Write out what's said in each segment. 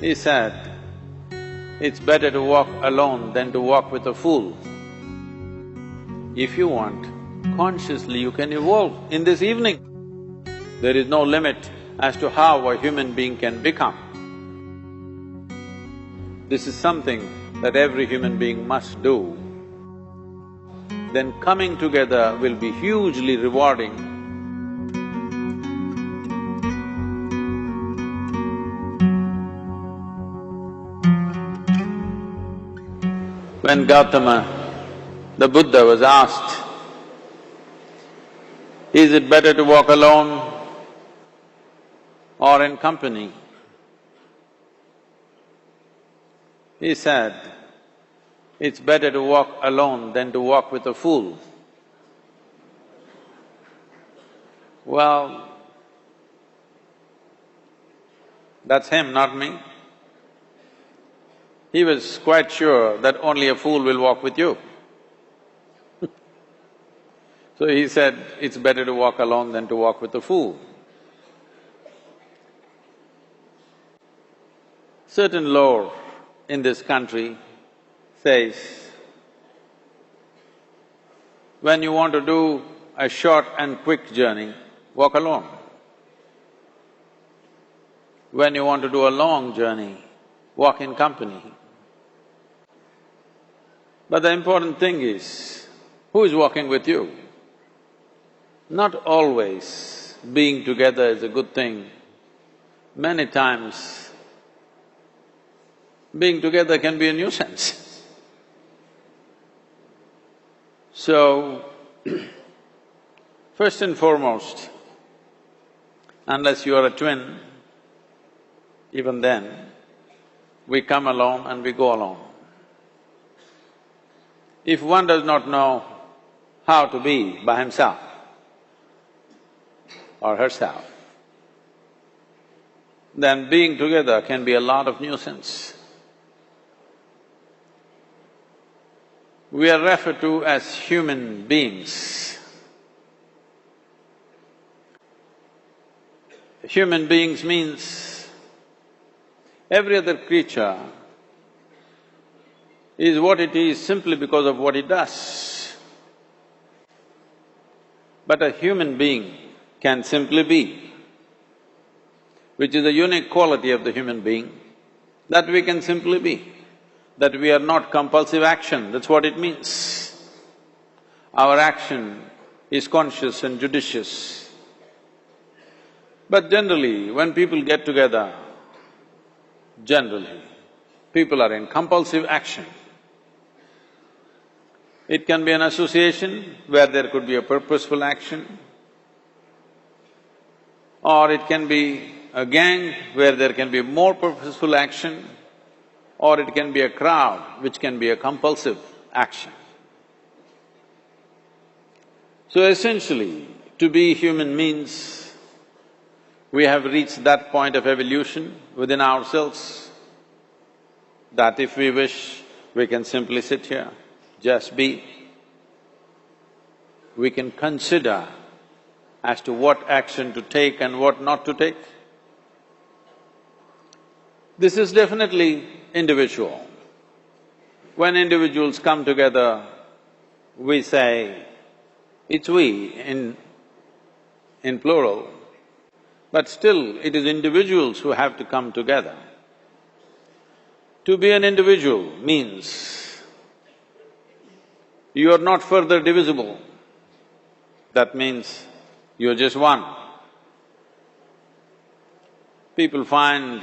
He said, it's better to walk alone than to walk with a fool. If you want, consciously you can evolve in this evening. There is no limit as to how a human being can become. This is something that every human being must do. Then coming together will be hugely rewarding. When Gautama, the Buddha, was asked, is it better to walk alone or in company? He said, it's better to walk alone than to walk with a fool. Well, that's him, not me. He was quite sure that only a fool will walk with you. So he said, it's better to walk alone than to walk with a fool. Certain lore in this country says, when you want to do a short and quick journey, walk alone. When you want to do a long journey, walk in company. But the important thing is, who is walking with you? Not always being together is a good thing. Many times, being together can be a nuisance. So, first and foremost, unless you are a twin, even then, we come alone and we go alone. If one does not know how to be by himself or herself, then being together can be a lot of nuisance. We are referred to as human beings. Human beings means every other creature is what it is simply because of what it does. But a human being can simply be, which is a unique quality of the human being, that we can simply be, that we are not compulsive action, that's what it means. Our action is conscious and judicious. But generally, when people get together, generally, people are in compulsive action. It can be an association where there could be a purposeful action, or it can be a gang where there can be more purposeful action, or it can be a crowd which can be a compulsive action. So essentially, to be human means we have reached that point of evolution within ourselves that if we wish, we can simply sit here, just be. We can consider as to what action to take and what not to take. This is definitely individual. When individuals come together, we say, it's we in plural, but still it is individuals who have to come together. To be an individual means you are not further divisible. That means you're just one. People find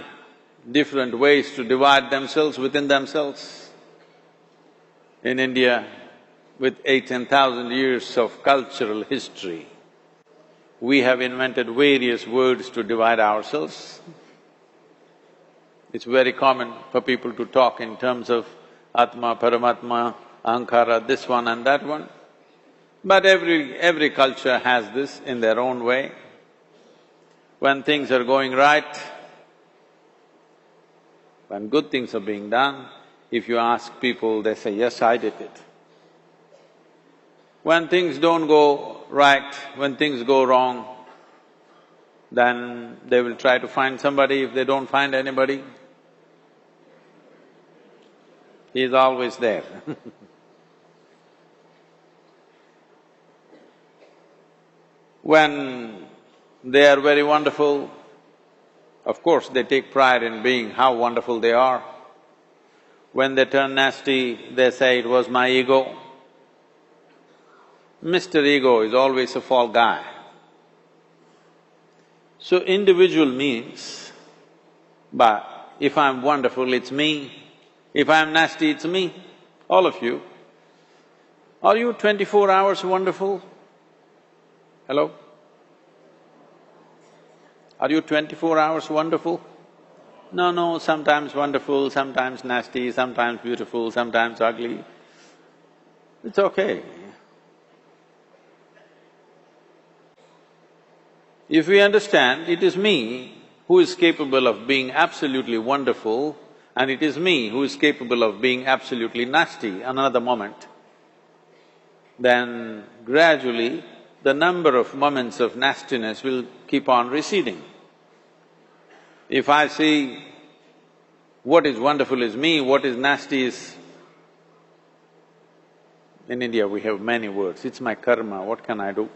different ways to divide themselves within themselves. In India, with 8,000–10,000 years of cultural history, we have invented various words to divide ourselves. It's very common for people to talk in terms of Atma, Paramatma, Ahankara, this one and that one. But every culture has this in their own way. When things are going right, when good things are being done, if you ask people, they say, yes, I did it. When things don't go right, when things go wrong, then they will try to find somebody. If they don't find anybody, He is always there. When they are very wonderful, of course they take pride in being how wonderful they are. When they turn nasty, they say, it was my ego. Mr. Ego is always a fall guy. So individual means, but if I'm wonderful, it's me. If I'm nasty, it's me. All of you. Are you 24 hours wonderful? Hello? Are you 24 hours wonderful? No, sometimes wonderful, sometimes nasty, sometimes beautiful, sometimes ugly. It's okay. If we understand it is me who is capable of being absolutely wonderful and it is me who is capable of being absolutely nasty another moment, then gradually the number of moments of nastiness will keep on receding. If I see what is wonderful is me, what is nasty is… In India we have many words, it's my karma, what can I do?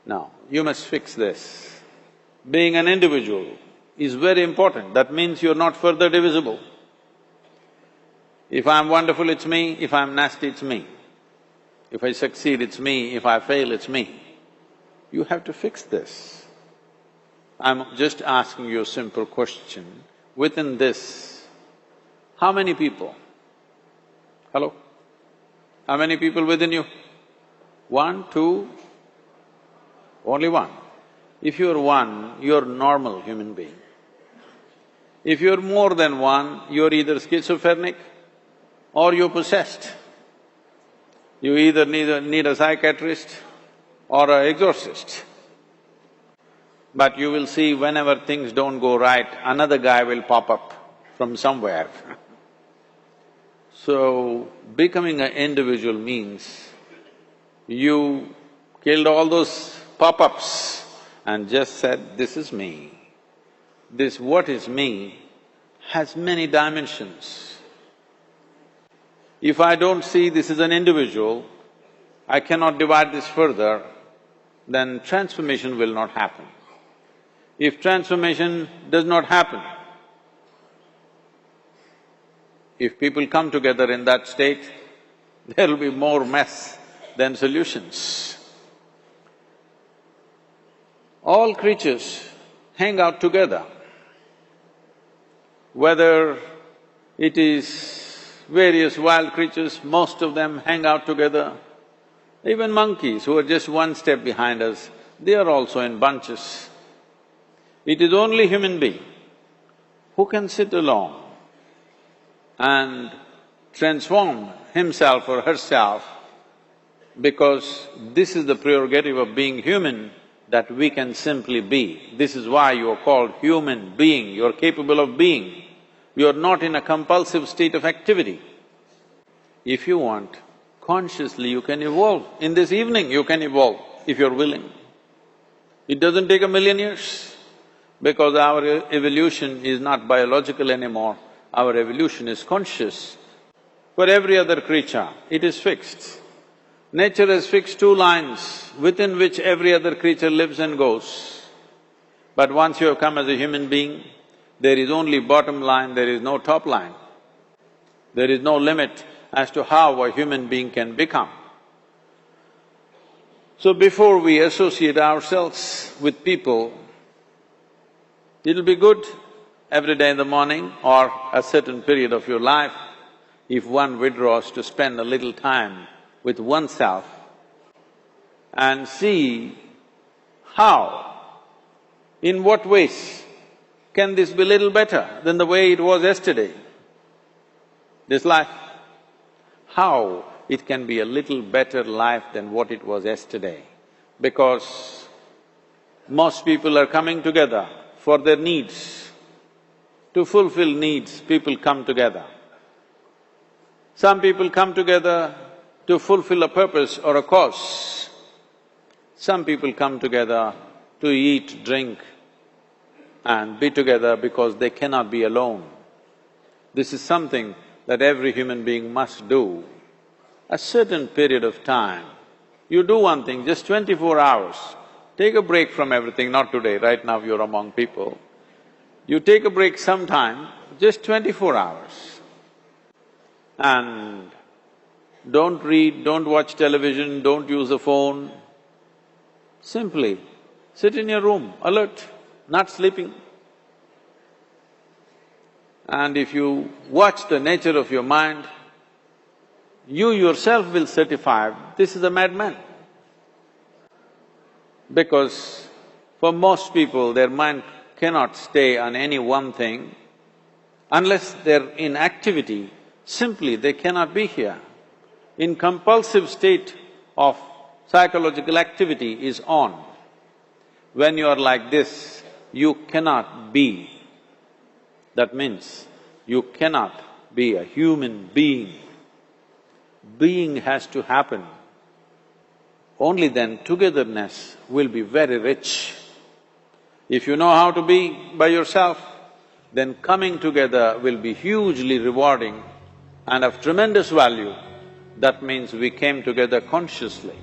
Now, you must fix this. Being an individual is very important, that means you're not further divisible. If I'm wonderful, it's me, if I'm nasty, it's me. If I succeed, it's me, if I fail, it's me. You have to fix this. I'm just asking you a simple question. Within this, how many people? Hello? How many people within you? 1, 2, only one. If you're one, you're a normal human being. If you're more than one, you're either schizophrenic or you're possessed. You either need a psychiatrist or an exorcist. But you will see whenever things don't go right, another guy will pop up from somewhere. So, becoming an individual means you killed all those pop-ups and just said, this is me. This what is me has many dimensions. If I don't see this is an individual, I cannot divide this further, then transformation will not happen. If transformation does not happen, if people come together in that state, there will be more mess than solutions. All creatures hang out together. Whether it is various wild creatures, most of them hang out together. Even monkeys who are just one step behind us, they are also in bunches. It is only human being who can sit alone and transform himself or herself, because this is the prerogative of being human, that we can simply be. This is why you are called human being, you are capable of being. You are not in a compulsive state of activity. If you want, consciously you can evolve. In this evening you can evolve, if you're willing. It doesn't take 1,000,000 years, because our evolution is not biological anymore, our evolution is conscious. For every other creature, it is fixed. Nature has fixed 2 lines within which every other creature lives and goes. But once you have come as a human being, there is only bottom line, there is no top line. There is no limit as to how a human being can become. So before we associate ourselves with people, it'll be good every day in the morning or a certain period of your life, if one withdraws to spend a little time with oneself and see how, in what ways can this be little better than the way it was yesterday, this life? How it can be a little better life than what it was yesterday, because most people are coming together for their needs. To fulfill needs, people come together. Some people come together to fulfill a purpose or a cause. Some people come together to eat, drink and be together because they cannot be alone. This is something that every human being must do. A certain period of time, you do one thing, just 24 hours, take a break from everything, not today, right now you're among people. You take a break sometime, just 24 hours. And don't read, don't watch television, don't use a phone. Simply sit in your room, alert, not sleeping. And if you watch the nature of your mind, you yourself will certify, this is a madman. Because for most people, their mind cannot stay on any one thing. Unless they're in activity, simply they cannot be here. In compulsive state of psychological activity is on. When you are like this, you cannot be. That means you cannot be a human being. Being has to happen. Only then togetherness will be very rich. If you know how to be by yourself, then coming together will be hugely rewarding and of tremendous value. That means we came together consciously.